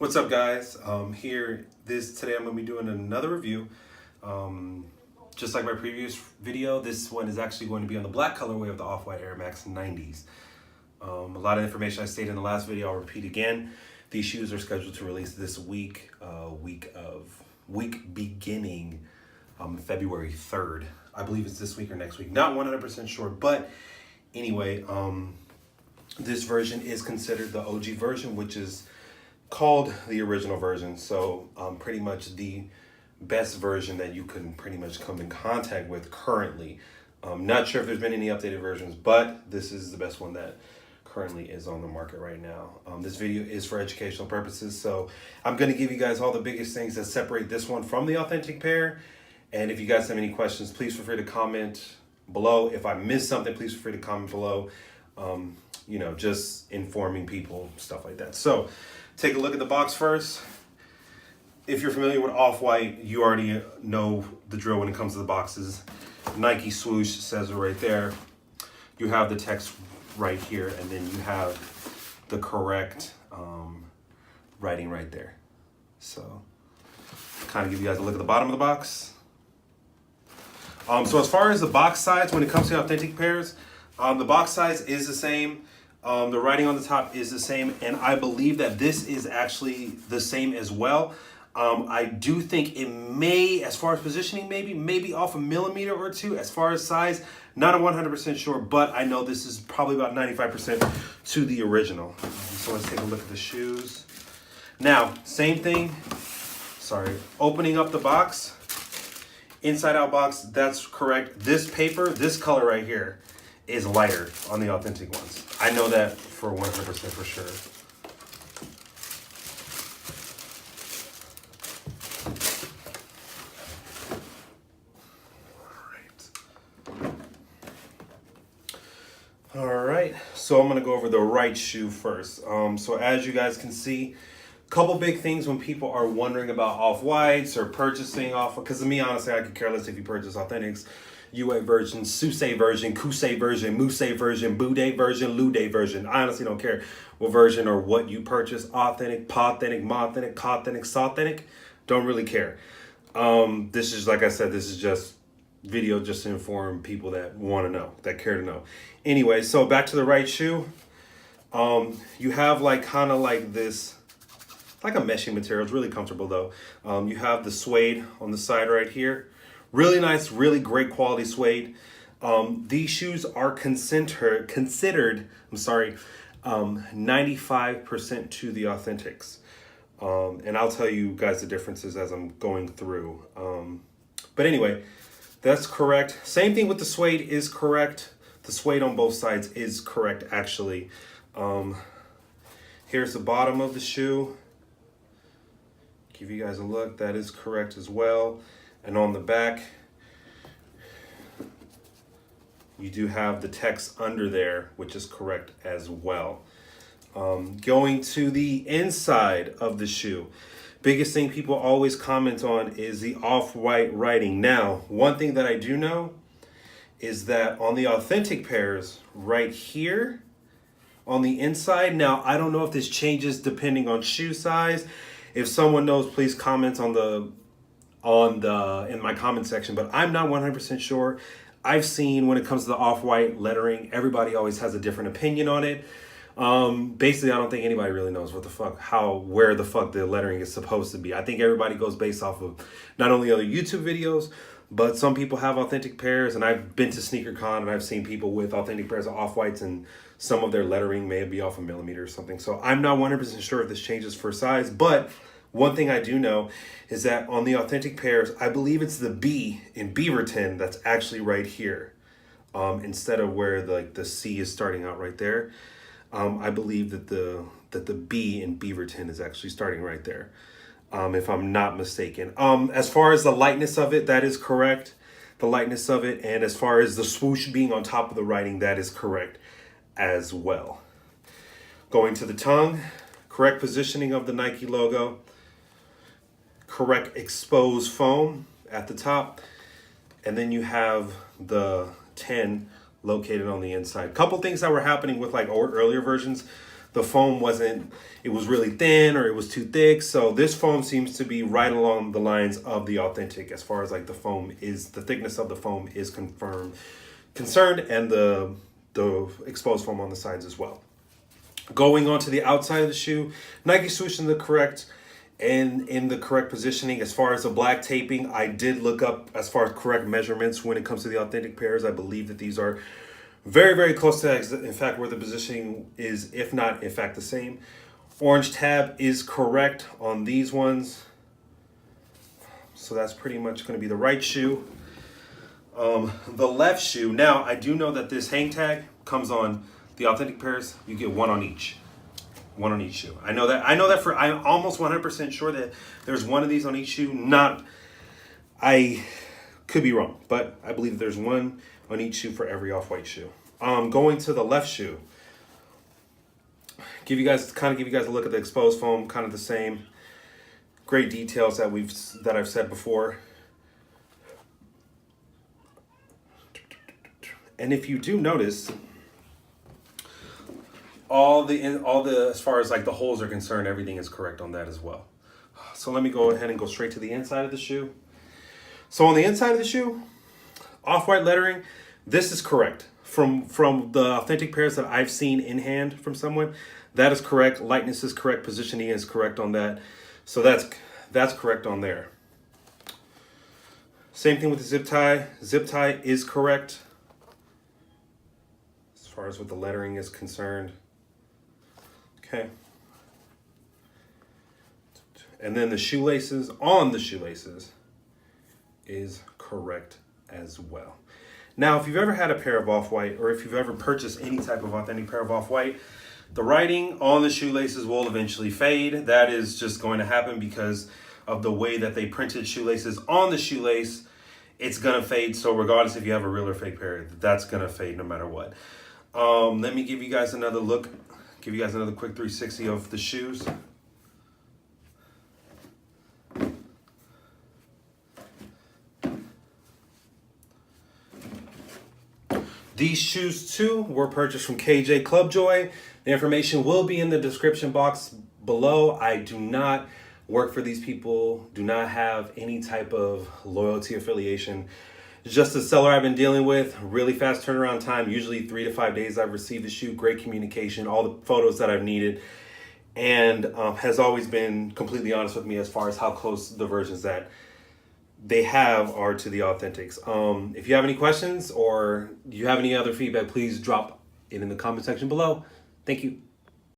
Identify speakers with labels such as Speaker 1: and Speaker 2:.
Speaker 1: What's up, guys? Today I'm going to be doing another review. Just like my previous video, this one is actually going to be on the black colorway of the Off-White Air Max 90s. A lot of information I stated in the last video, I'll repeat again. These shoes are scheduled to release this week, week beginning February 3rd. I believe it's this week or next week. Not 100% sure, but anyway, this version is considered the OG version, which is called the original version. So pretty much the best version that you can pretty much come in contact with currently. Not sure if there's been any updated versions, but this is the best one that currently is on the market right now. This video is for educational purposes, so I'm going to give you guys all the biggest things that separate this one from the authentic pair. And if you guys have any questions, please feel free to comment below. If I missed something, please feel free to comment below. You know, just informing people, stuff like that. So take a look at the box first. If you're familiar with Off-White, you already know the drill when it comes to the boxes. Nike swoosh says it right there. You have the text right here, and then you have the correct writing right there. So kind of give you guys a look at the bottom of the box. So as far as the box size, when it comes to authentic pairs, the box size is the same. The writing on the top is the same, and I believe that this is actually the same as well. I do think it may, as far as positioning, maybe off a millimeter or two. As far as size, not 100% sure, but I know this is probably about 95% to the original. So let's take a look at the shoes. Now, same thing. Sorry, opening up the box, inside out box, that's correct. This paper, this color right here, is lighter on the authentic ones. I know that for 100% for sure. All right, so I'm gonna go over the right shoe first. So as you guys can see, a couple big things when people are wondering about Off-Whites or purchasing off, because to me, honestly, I could care less if you purchase Authentics. UA version, Suse version, Kuse version, Muse version, Bude version, Lude version. I honestly don't care what version or what you purchase. Authentic, Pauthentic, Mauthentic, Cauthentic, Sauthentic. Don't really care. This is, like I said, this is just video just to inform people that want to know, that care to know. Anyway, so back to the right shoe. You have like kind of like this, like a meshing material. It's really comfortable though. You have the suede on the side right here. Really nice, really great quality suede. These shoes are considered, 95% to the Authentics. And I'll tell you guys the differences as I'm going through. But anyway, that's correct. Same thing with the suede is correct. The suede on both sides is correct, actually. Here's the bottom of the shoe. Give you guys a look. That is correct as well. And on the back, you do have the text under there, which is correct as well. Going to the inside of the shoe, biggest thing people always comment on is the Off-White writing. Now, one thing that I do know is that on the authentic pairs right here on the inside, now I don't know if this changes depending on shoe size. If someone knows, please comment in my comment section, but I'm not 100% sure. I've seen when it comes to the Off-White lettering, everybody always has a different opinion on it. Basically, I don't think anybody really knows where the fuck the lettering is supposed to be. I think everybody goes based off of not only other YouTube videos, but some people have authentic pairs, and I've been to SneakerCon and I've seen people with authentic pairs of Off-Whites, and some of their lettering may be off a millimeter or something. So I'm not 100% sure if this changes for size, but one thing I do know is that on the authentic pairs, I believe it's the B in Beaverton that's actually right here, instead of where the C is starting out right there. I believe that the B in Beaverton is actually starting right there, if I'm not mistaken. As far as the lightness of it, that is correct. The lightness of it, and as far as the swoosh being on top of the writing, that is correct as well. Going to the tongue, correct positioning of the Nike logo. Correct exposed foam at the top, and then you have the 10 located on the inside. Couple things that were happening with like earlier versions. the foam wasn't, it was really thin or it was too thick. So this foam seems to be right along the lines of the authentic as far as like the foam is, the thickness of the foam is concerned, and the exposed foam on the sides as well. Going on to the outside of the shoe, Nike swoosh in the correct and in the correct positioning. As far as the black taping, I did look up as far as correct measurements when it comes to the authentic pairs. I believe that these are very, very close to, in fact, where the positioning is, if not, in fact, the same. Orange tab is correct on these ones. So that's pretty much going to be the right shoe. The left shoe, now I do know that this hang tag comes on the authentic pairs. You get one on each. One on each shoe. I know that for, I'm almost 100% sure that there's one of these on each shoe. I could be wrong, but I believe there's one on each shoe for every off-white shoe. Going to the left shoe, give you guys a look at the exposed foam, kind of the same. Great details that I've said before. And if you do notice, all the as far as like the holes are concerned, everything is correct on that as well. So let me go ahead and go straight to the inside of the shoe. So on the inside of the shoe, off-white lettering, this is correct. From the authentic pairs that I've seen in hand from someone, that is correct. Lightness is correct. Positioning is correct on that. So that's correct on there. Same thing with the zip tie. Zip tie is correct as far as what the lettering is concerned. Okay. And then the shoelaces, on the shoelaces, is correct as well. Now, if you've ever had a pair of off-white, or if you've ever purchased any type of authentic pair of off-white, the writing on the shoelaces will eventually fade. That is just going to happen because of the way that they printed shoelaces on the shoelace. It's going to fade. So regardless if you have a real or fake pair, that's going to fade no matter what. Let me give you guys another look, give you guys another quick 360 of the shoes. These shoes too were purchased from Kjclubjoy. The information will be in the description box below. I do not work for these people, do not have any type of loyalty affiliation. Just a seller I've been dealing with, really fast turnaround time, usually 3 to 5 days I've received the shoe, great communication, all the photos that I've needed, and has always been completely honest with me as far as how close the versions that they have are to the authentics. If you have any questions or you have any other feedback, please drop it in the comment section below. Thank you.